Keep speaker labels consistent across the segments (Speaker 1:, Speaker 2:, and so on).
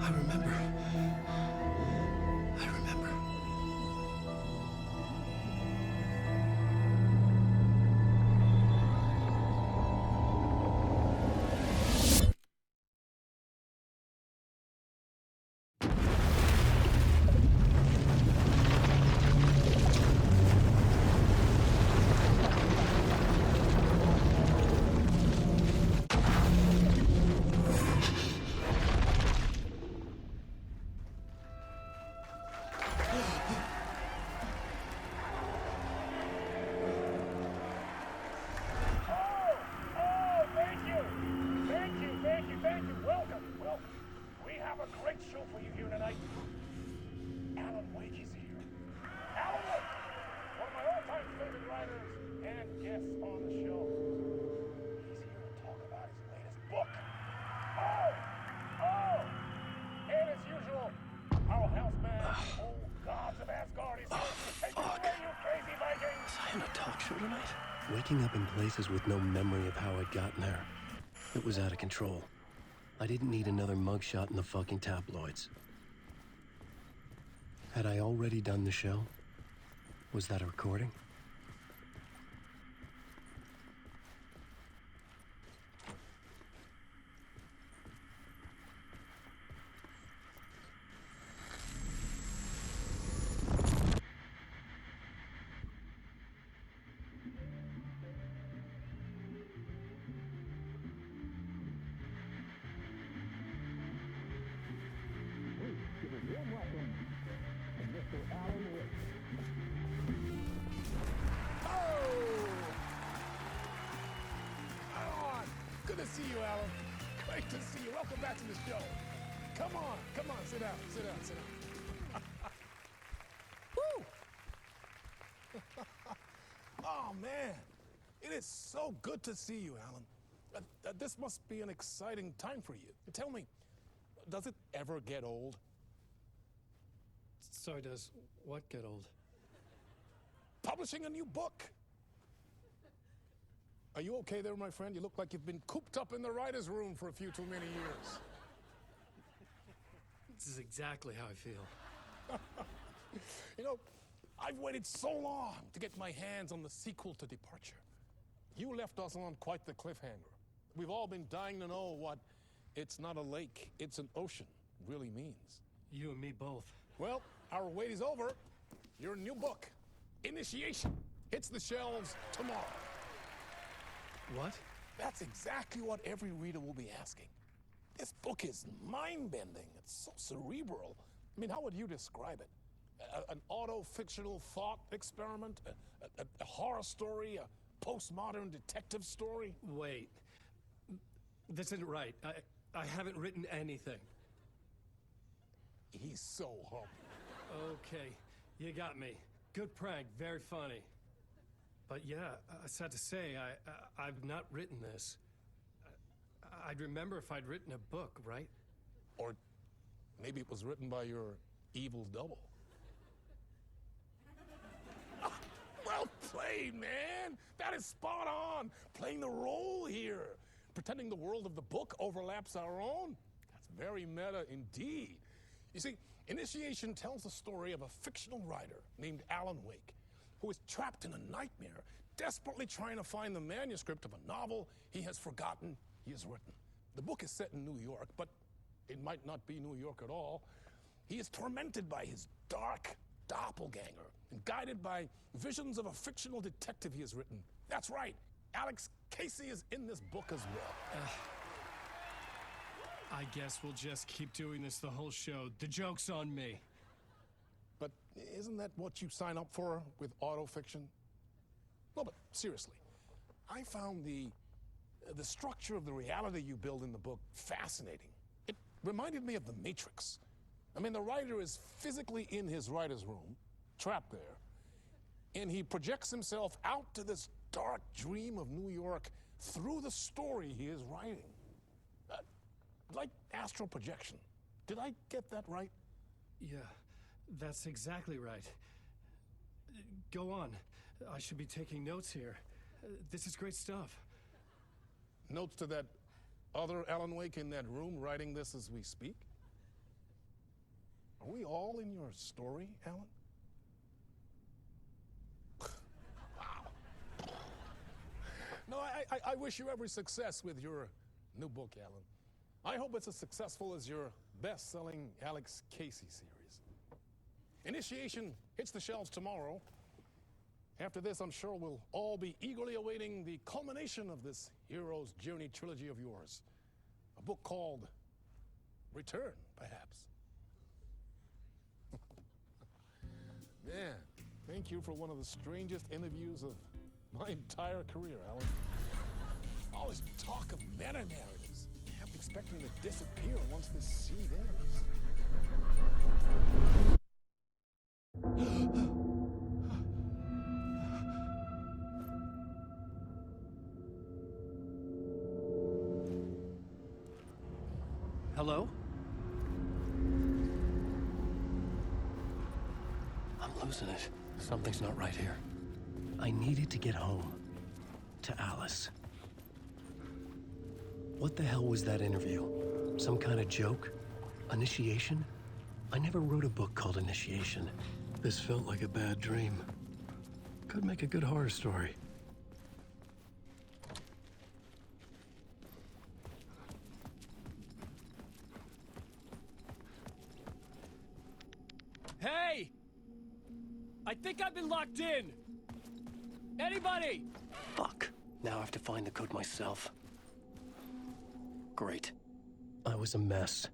Speaker 1: I remember. I remember. Waking up in places with no memory of how I'd gotten there. It was out of control. I didn't need another mugshot in the fucking tabloids. Had I already done the show? Was that a recording?
Speaker 2: Good to see you, Alan. Great to see you. Welcome back to the show. Come on, sit down. Woo! Oh, man. It is so good to see you, Alan. This must be an exciting time for you. Tell me, does it ever get old?
Speaker 1: Sorry, does what get old?
Speaker 2: Publishing a new book. Are you okay there, my friend? You look like you've been cooped up in the writer's room for a few too many years.
Speaker 1: This is exactly how I feel.
Speaker 2: You know, I've waited so long to get my hands on the sequel to Departure. You left us on quite the cliffhanger. We've all been dying to know what "it's not a lake, it's an ocean" really means.
Speaker 1: You and me both.
Speaker 2: Well, our wait is over. Your new book, Initiation, hits the shelves tomorrow.
Speaker 1: What?
Speaker 2: That's exactly what every reader will be asking. This book is mind-bending. It's so cerebral. I mean, how would you describe it? An auto-fictional thought experiment? A horror story? A postmodern detective story?
Speaker 1: Wait. This isn't right. I haven't written anything.
Speaker 2: He's so humble.
Speaker 1: Okay, you got me. Good prank, very funny. But yeah, sad to say, I've not written this. I'd remember if I'd written a book, right?
Speaker 2: Or maybe it was written by your evil double. Well played, man! That is spot on! Playing the role here. Pretending the world of the book overlaps our own. That's very meta indeed. You see, Initiation tells the story of a fictional writer named Alan Wake, who is trapped in a nightmare, desperately trying to find the manuscript of a novel he has forgotten he has written. The book is set in New York, but it might not be New York at all. He is tormented by his dark doppelganger and guided by visions of a fictional detective he has written. That's right, Alex Casey is in this book as well.
Speaker 1: I guess we'll just keep doing this the whole show. The joke's on me.
Speaker 2: But isn't that what you sign up for with autofiction? No, but seriously, I found the structure of the reality you build in the book fascinating. It reminded me of The Matrix. I mean, the writer is physically in his writer's room, trapped there, and he projects himself out to this dark dream of New York through the story he is writing. Like astral projection. Did I get that right?
Speaker 1: Yeah, that's exactly right. Go on. I should be taking notes here. This is great stuff.
Speaker 2: Notes to that other Alan Wake in that room writing this as we speak? Are we all in your story, Alan? Wow. No, I wish you every success with your new book, Alan. I hope it's as successful as your best-selling Alex Casey series. Initiation hits the shelves tomorrow. After this, I'm sure we'll all be eagerly awaiting the culmination of this hero's journey trilogy of yours. A book called Return, perhaps. Man, thank you for one of the strangest interviews of my entire career, Alan. All this talk of meta-narratives. I'm expecting to disappear once this seed ends.
Speaker 1: Hello? I'm losing it. Something's not right here. I needed to get home. To Alice. What the hell was that interview? Some kind of joke? Initiation? I never wrote a book called Initiation. This felt like a bad dream. Could make a good horror story. Hey! I think I've been locked in! Anybody? Fuck. Now I have to find the code myself. Great. I was a mess.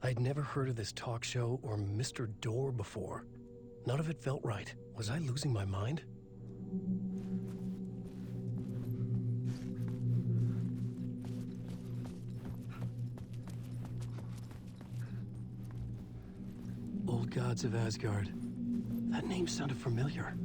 Speaker 1: I'd never heard of this talk show or Mr. Door before. None of it felt right. Was I losing my mind? Old Gods of Asgard. That name sounded familiar.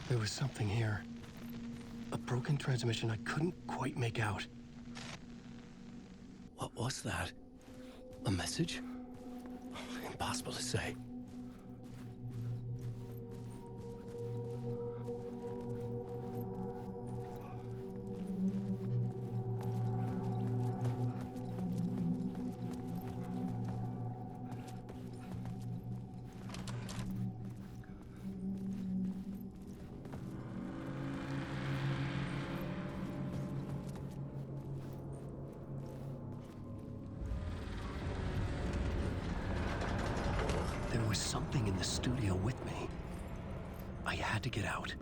Speaker 1: There was something here. A broken transmission I couldn't quite make out. What was that? A message? Impossible to say. There was something in the studio with me. I had to get out.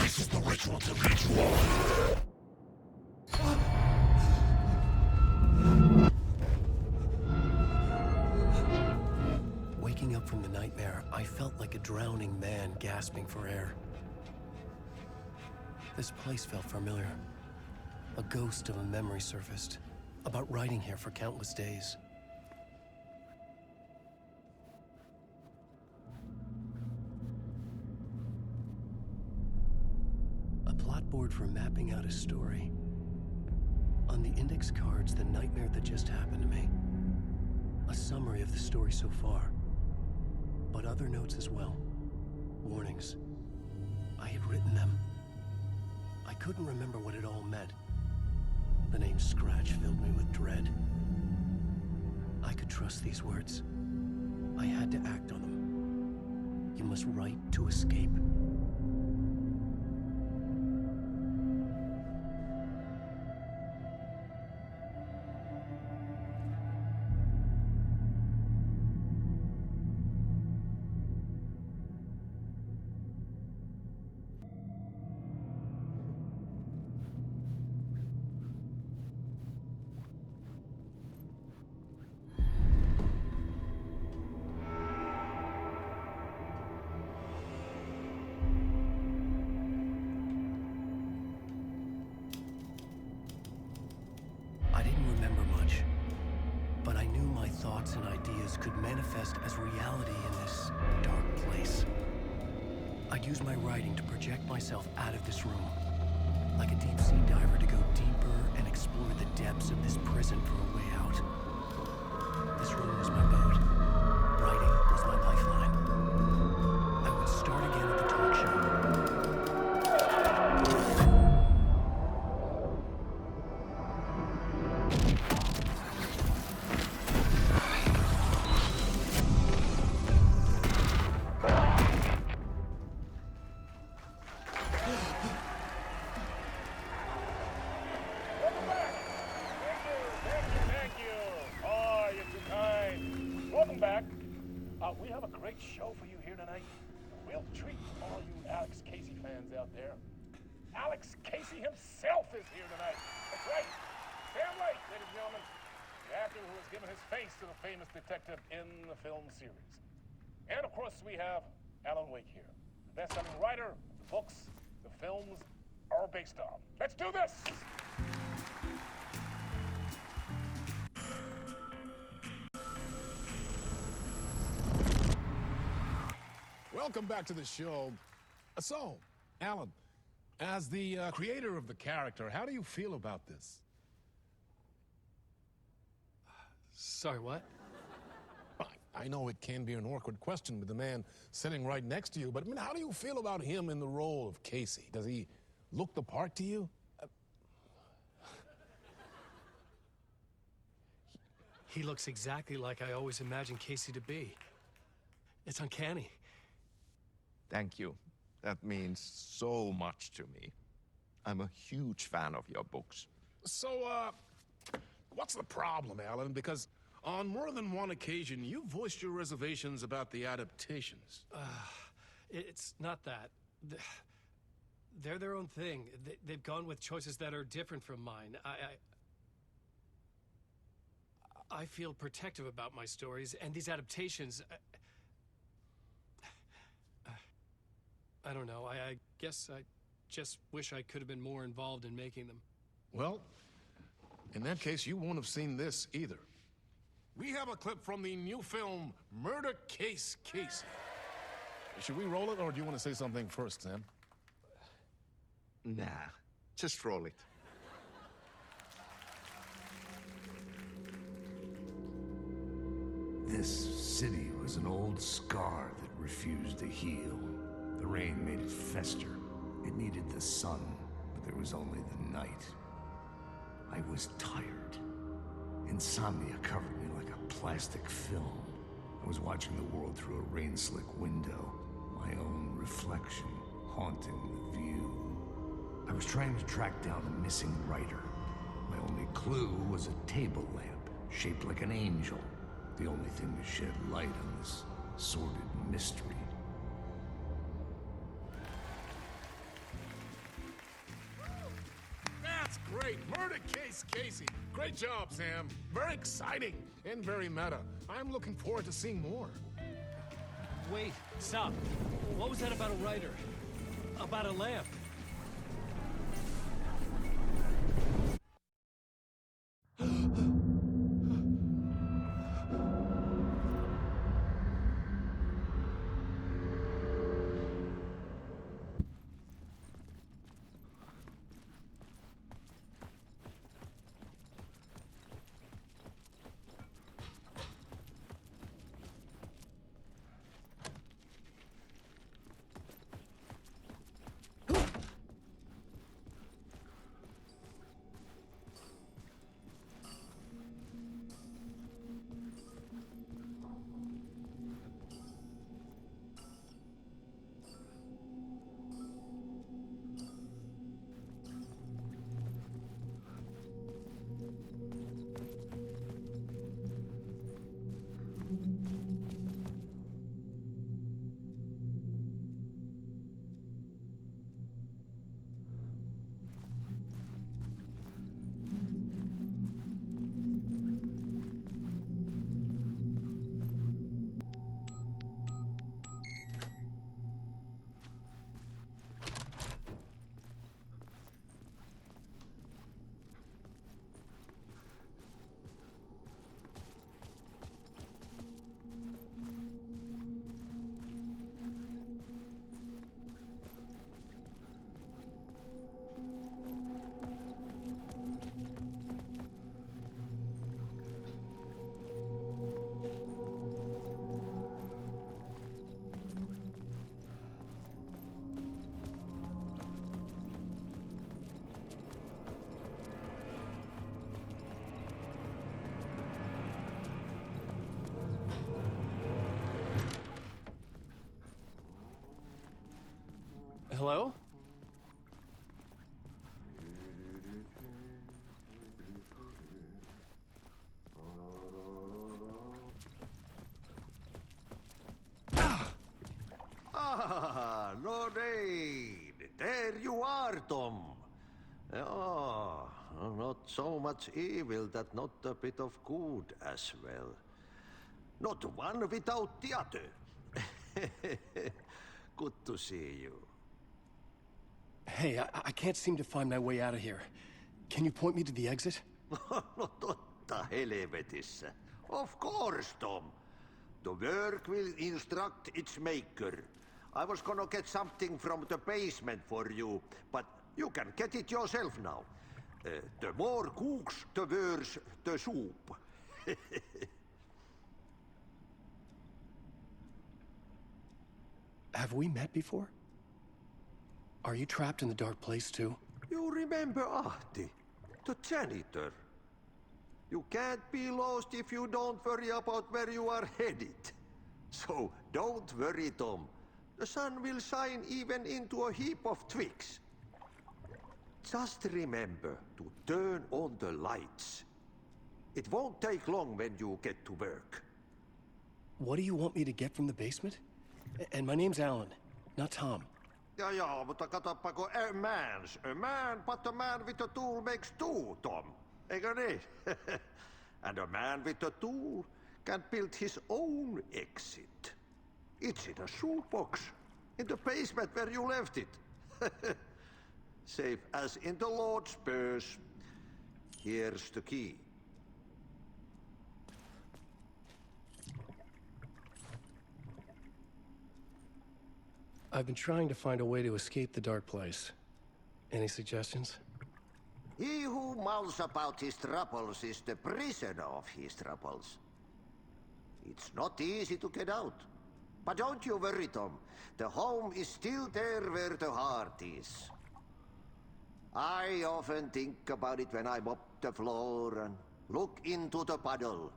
Speaker 2: This is the ritual to reach one.
Speaker 1: Waking up from the nightmare, I felt like a drowning man gasping for air. This place felt familiar. A ghost of a memory surfaced, about riding here for countless days. A plot board for mapping out a story. On the index cards, the nightmare that just happened to me. A summary of the story so far. But other notes as well. Warnings. I had written them. I couldn't remember what it all meant. The name Scratch filled me with dread. I could trust these words. I had to act on them. You must write to escape. thoughts and ideas could manifest as reality in this dark place. I'd use my writing to project myself out of this room, like a deep sea diver to go deeper and explore the depths of this prison for a way out. This room was my boat. Writing was my lifeline. I would start again at the talk show.
Speaker 2: Thank you. Oh, you're too kind. Welcome back. We have a great show for you here tonight. Real treat for all you Alex Casey fans out there. Alex Casey himself is here tonight. That's right. Sam Lake, ladies and gentlemen, the actor who has given his face to the famous detective in the film series. And of course, we have Alan Wake here, the best-selling writer of the books the films are based on. Let's do this! Welcome back to the show. So, Alan, as the creator of the character, how do you feel about this?
Speaker 1: Sorry, what?
Speaker 2: I know it can be an awkward question with the man sitting right next to you, but I mean, how do you feel about him in the role of Casey? Does he look the part to you?
Speaker 1: He looks exactly like I always imagined Casey to be. It's uncanny.
Speaker 3: Thank you. That means so much to me. I'm a huge fan of your books.
Speaker 2: So, what's the problem, Alan? Because on more than one occasion, you voiced your reservations about the adaptations.
Speaker 1: It's not that. They're their own thing. They've gone with choices that are different from mine. I feel protective about my stories, and these adaptations... I don't know. I guess I just wish I could have been more involved in making them.
Speaker 2: Well, in that case, you won't have seen this either. We have a clip from the new film, Murder Case Casey. Should we roll it, or do you want to say something first, Sam?
Speaker 3: Nah, just roll it.
Speaker 4: This city was an old scar that refused to heal. The rain made it fester. It needed the sun, but there was only the night. I was tired. Insomnia covered me like a plastic film. I was watching the world through a rain-slick window, my own reflection haunting the view. I was trying to track down a missing writer. My only clue was a table lamp, shaped like an angel, the only thing to shed light on this sordid mystery.
Speaker 2: That's great. Murder Case Casey. Great job, Sam. Very exciting and very meta. I'm looking forward to seeing more.
Speaker 1: Wait, stop. What was that about a writer? About a lamp? Hello?
Speaker 5: Ah, Lord Aid. There you are, Tom. Oh, not so much evil that not a bit of good as well. Not one without the other. Good to see you.
Speaker 1: Hey, I can't seem to find my way out of here. Can you point me to the exit?
Speaker 5: No totta helvetissä. Of course, Tom. The work will instruct its maker. I was gonna get something from the basement for you, but you can get it yourself now. The more cooks, the worse the soup.
Speaker 1: Have we met before? Are you trapped in the dark place too?
Speaker 5: You remember Ahti, the janitor. You can't be lost if you don't worry about where you are headed. So don't worry, Tom. The sun will shine even into a heap of twigs. Just remember to turn on the lights. It won't take long when you get to work.
Speaker 1: What do you want me to get from the basement? And my name's Alan, not Tom.
Speaker 5: Ja, mutta katsoppa kun a man, but a man with a tool makes two, Tom. Eikö niin? And a man with a tool can build his own exit. It's in a shoebox, in the basement where you left it. Safe as in the Lord's purse. Here's the key.
Speaker 1: I've been trying to find a way to escape the dark place. Any suggestions?
Speaker 5: He who mouths about his troubles is the prisoner of his troubles. It's not easy to get out. But don't you worry, Tom. The home is still there where the heart is. I often think about it when I mop the floor and look into the puddle.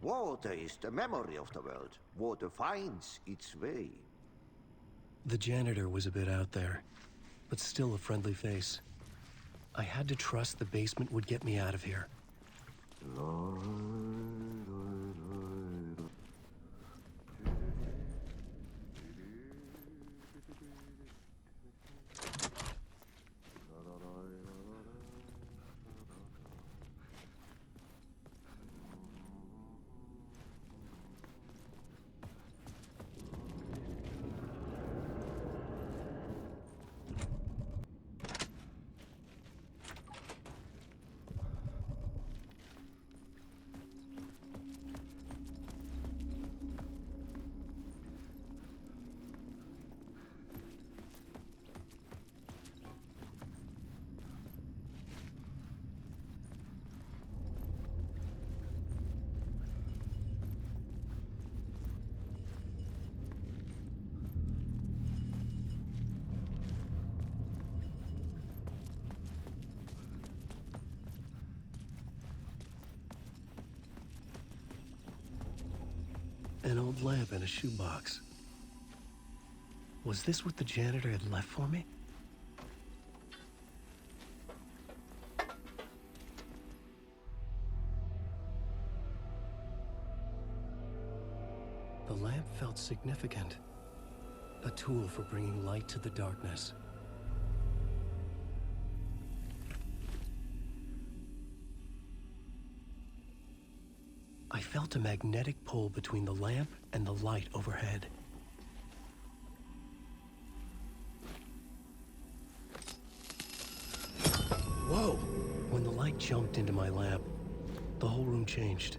Speaker 5: Water is the memory of the world. Water finds its way.
Speaker 1: The janitor was a bit out there, but still a friendly face. I had to trust the basement would get me out of here. An old lamp in a shoebox. Was this what the janitor had left for me? The lamp felt significant. A tool for bringing light to the darkness. I felt a magnetic pull between the lamp and the light overhead. Whoa! When the light jumped into my lamp, the whole room changed,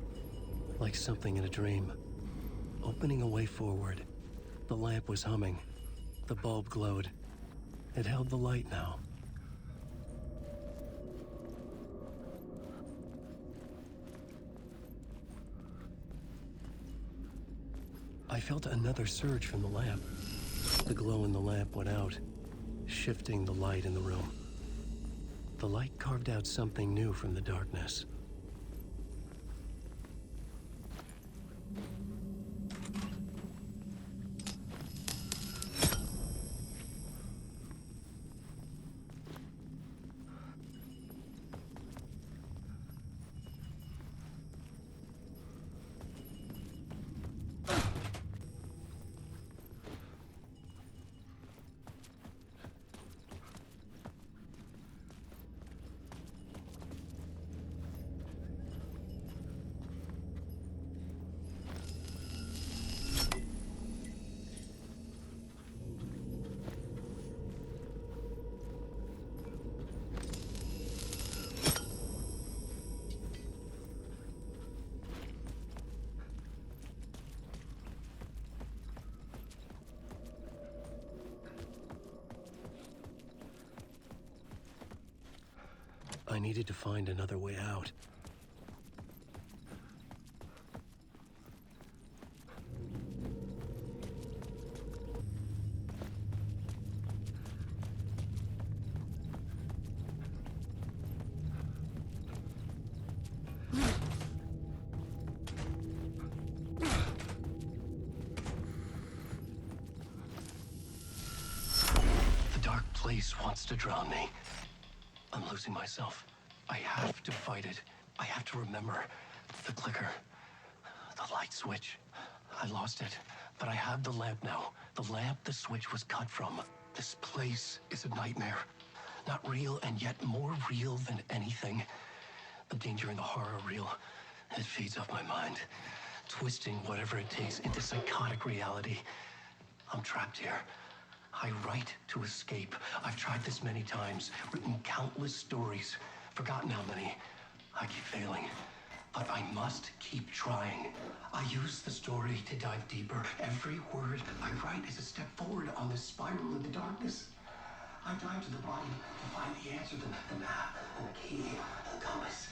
Speaker 1: like something in a dream. Opening a way forward, the lamp was humming. The bulb glowed. It held the light now. I felt another surge from the lamp. The glow in the lamp went out, shifting the light in the room. The light carved out something new from the darkness. I needed to find another way out. The dark place wants to drown me. I'm losing myself. I have to fight it. I have to remember the clicker, the light switch. I lost it, but I have the lamp now. The lamp the switch was cut from. This place is a nightmare. Not real, and yet more real than anything. The danger and the horror are real. It feeds off my mind, twisting whatever it takes into psychotic reality. I'm trapped here. I write to escape. I've tried this many times, written countless stories, forgotten how many. I keep failing, but I must keep trying. I use the story to dive deeper. Every word I write is a step forward on this spiral in the darkness. I dive to the bottom to find the answer, the map, and the key, and the compass.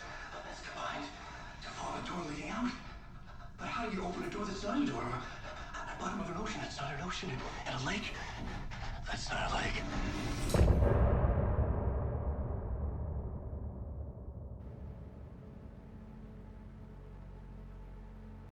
Speaker 1: It's combined to form a door leading out. But how do you open a door that's not a door? At the bottom of an ocean, that's not an ocean. And a lake, that's not a lake.